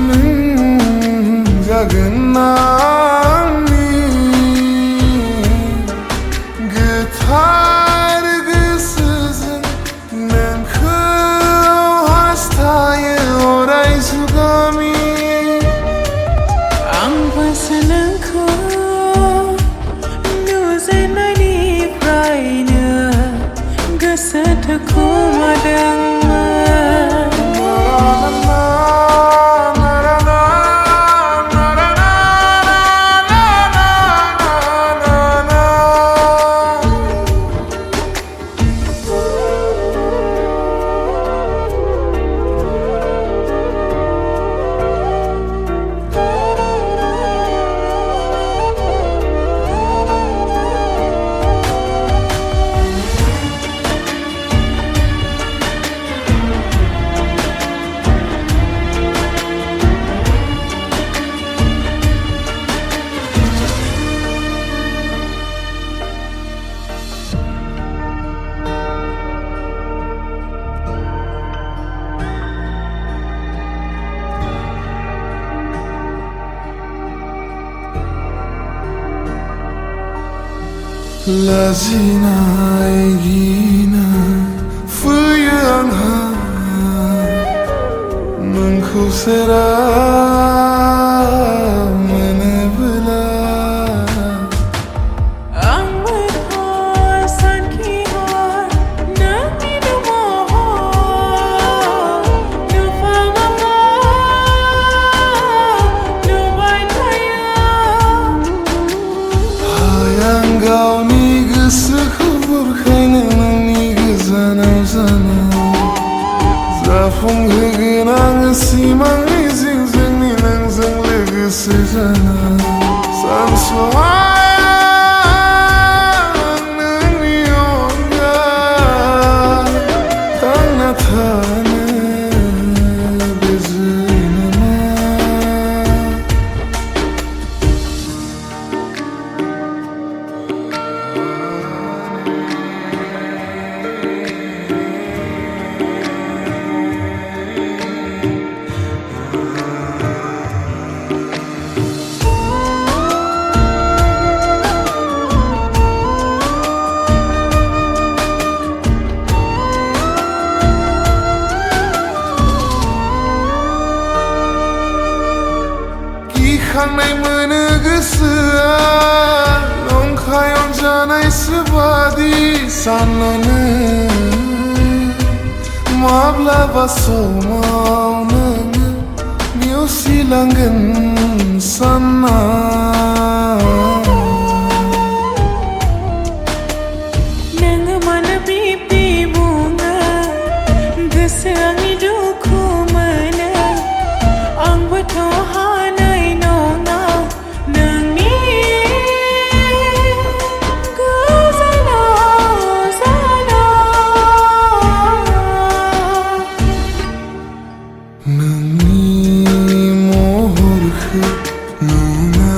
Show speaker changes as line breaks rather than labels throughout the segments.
नों जागोन आंनि गोथार गोसोजों नोंखौ हास्थायो अराय जुगामि
आंबोसो नोंखौ नुजेननायनिफ्रायनो गोसो थोखुमादोंमोन
लाजिनाय गिनाय फैयो आंहा नोंखौ सेराव मोनोब्ला
आंबोथ' सानखिहर नोंनि महर नुफामाखौ नुबाय थायो
आं गावनि गोसोखौ बुरखायनो नोंनि गोजानाव जानाय जाफुंहोगोन आङो सिमां मिजिंजोंनि नोंजों लोगोसे जानाय सानस'हाया नोंनि अनगा थांना थानो बे जोनोमा गिखांनाय मोनो गोसोआ नंखाय अनजानायसो बादि साननानै माब्लाबा समाव नोङो नेवसिलांगोन सानना
नोङो मानो बिब्दि बुङो गोसो आंनि दुखु मोनो आंबोथ' हानाय नङा नोंनि गोजानाव जाना
नोंनि महरखौ नुना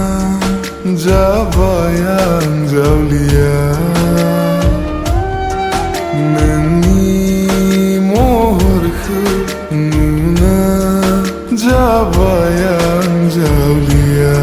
जाबाय आं जावलिया नोंनि महरखौ नुना जाबाय आं जावलिया